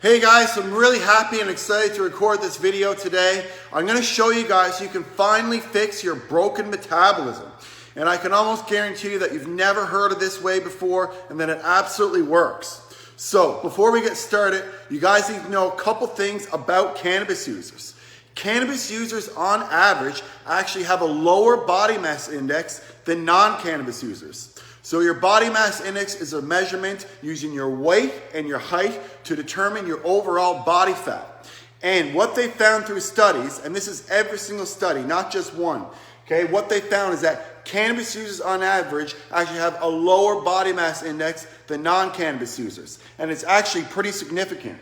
Hey guys, so I'm really happy and excited to record this video today. I'm going to show you guys you can finally fix your broken metabolism. And I can almost guarantee you that you've never heard of this way before and that it absolutely works. So before we get started, you guys need to know a couple things about cannabis users. Cannabis users on average actually have a lower body mass index than non-cannabis users. So your body mass index is a measurement using your weight and your height to determine your overall body fat. And what they found through studies, and this is every single study, not just one, okay, what they found is that cannabis users on average actually have a lower body mass index than non-cannabis users. And it's actually pretty significant.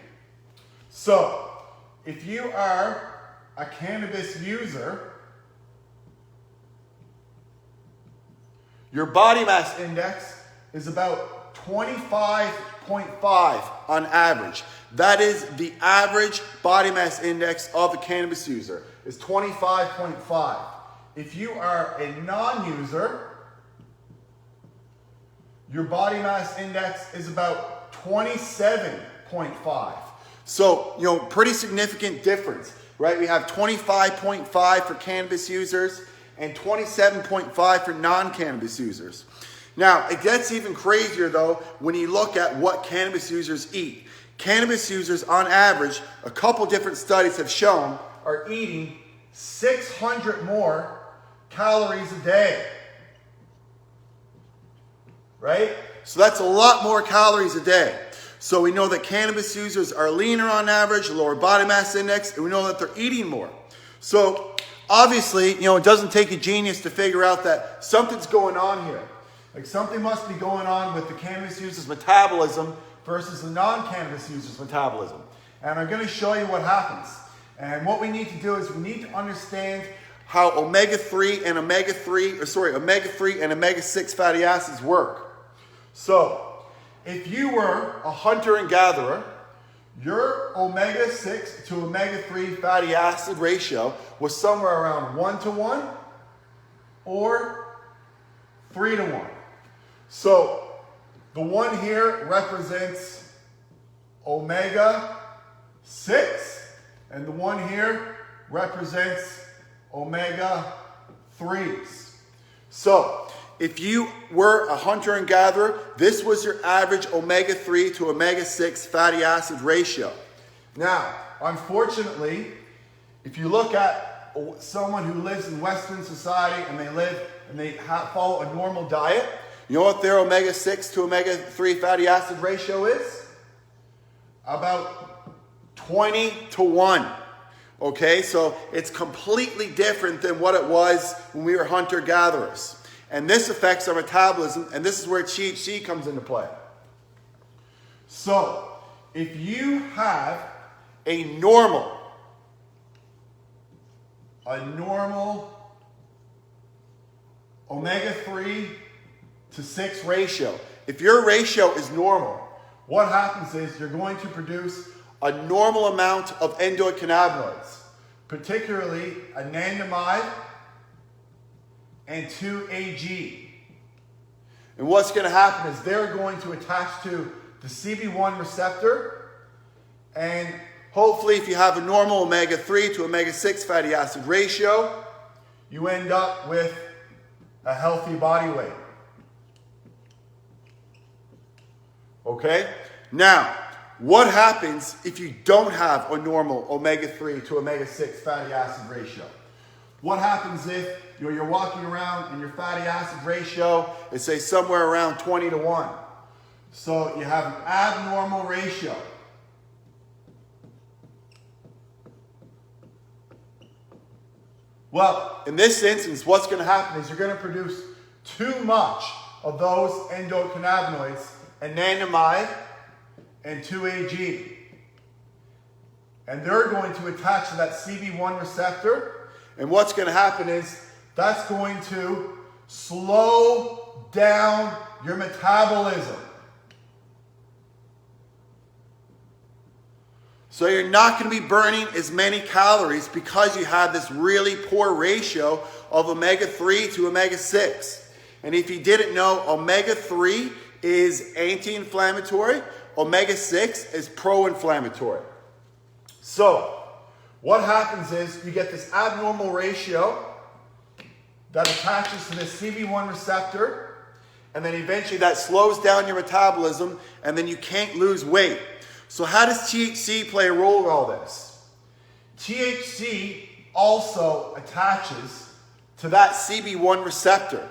So if you are a cannabis user, your body mass index is about 25.5 on average. That is the average body mass index of a cannabis user, is 25.5. If you are a non-user, your body mass index is about 27.5. So, pretty significant difference, right? We have 25.5 for cannabis users and 27.5 for non-cannabis users. Now, it gets even crazier though when you look at what cannabis users eat. Cannabis users on average, a couple different studies have shown, are eating 600 more calories a day. Right? So that's a lot more calories a day. So we know that cannabis users are leaner on average, lower body mass index, and we know that they're eating more. So obviously, it doesn't take a genius to figure out that something's going on here. Like something must be going on with the cannabis user's metabolism versus the non-cannabis user's metabolism. And I'm going to show you what happens. And what we need to do is we need to understand how omega-3 and omega-6 fatty acids work. So, if you were a hunter and gatherer, your omega-6 to omega-3 fatty acid ratio was somewhere around 1:1 or 3:1. So the one here represents omega-6 and the one here represents omega-3s. So if you were a hunter and gatherer, this was your average omega-3 to omega-6 fatty acid ratio. Now, unfortunately, if you look at someone who lives in Western society and they follow a normal diet, you know what their omega-6 to omega-3 fatty acid ratio is? About 20:1. Okay, so it's completely different than what it was when we were hunter-gatherers. And this affects our metabolism, and this is where THC comes into play. So, if you have a normal omega-3 to 6 ratio, if your ratio is normal, what happens is you're going to produce a normal amount of endocannabinoids, particularly anandamide and 2-AG. And what's going to happen is they're going to attach to the CB1 receptor, and hopefully if you have a normal omega-3 to omega-6 fatty acid ratio, you end up with a healthy body weight. Okay? Now, what happens if you don't have a normal omega-3 to omega-6 fatty acid ratio? What happens if you're walking around and your fatty acid ratio is, say, somewhere around 20:1? So you have an abnormal ratio. Well, in this instance, what's going to happen is you're going to produce too much of those endocannabinoids, anandamide and 2-AG. And they're going to attach to that CB1 receptor. And what's going to happen is that's going to slow down your metabolism. So you're not going to be burning as many calories because you have this really poor ratio of omega-3 to omega-6. And if you didn't know, omega-3 is anti-inflammatory. omega-6 is pro-inflammatory. So what happens is you get this abnormal ratio that attaches to this CB1 receptor, and then eventually that slows down your metabolism, and then you can't lose weight. So how does THC play a role in all this? THC also attaches to that CB1 receptor.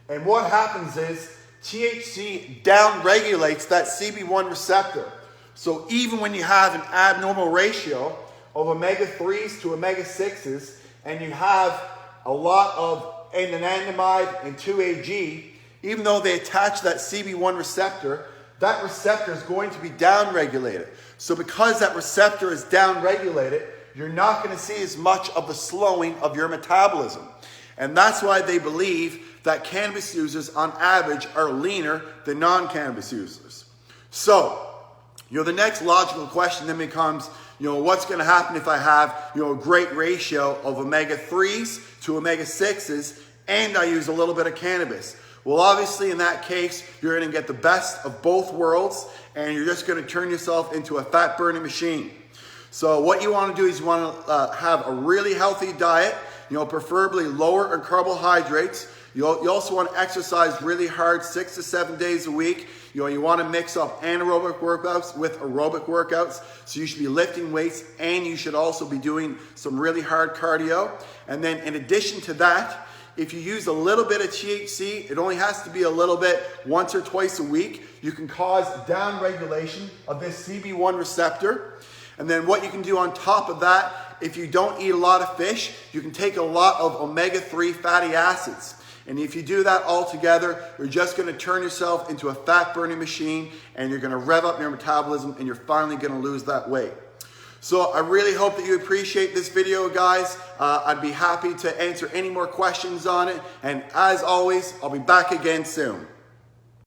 And what happens is THC downregulates that CB1 receptor. So even when you have an abnormal ratio of omega-3s to omega-6s, and you have a lot of anandamide and 2-AG, even though they attach that CB1 receptor, that receptor is going to be downregulated. So because that receptor is downregulated, you're not going to see as much of the slowing of your metabolism. And that's why they believe that cannabis users on average are leaner than non-cannabis users. So, the next logical question then becomes, what's going to happen if I have, a great ratio of omega-3s to omega-6s and I use a little bit of cannabis? Well, obviously in that case, you're going to get the best of both worlds, and you're just going to turn yourself into a fat burning machine. So what you want to do is you want to have a really healthy diet, preferably lower in carbohydrates. You also want to exercise really hard 6 to 7 days a week. You want to mix up anaerobic workouts with aerobic workouts. So you should be lifting weights, and you should also be doing some really hard cardio. And then in addition to that, if you use a little bit of THC, it only has to be a little bit once or twice a week. You can cause downregulation of this CB1 receptor. And then what you can do on top of that, if you don't eat a lot of fish, you can take a lot of omega-3 fatty acids. And if you do that all together, you're just going to turn yourself into a fat burning machine, and you're going to rev up your metabolism, and you're finally going to lose that weight. So I really hope that you appreciate this video, guys. I'd be happy to answer any more questions on it. And as always, I'll be back again soon.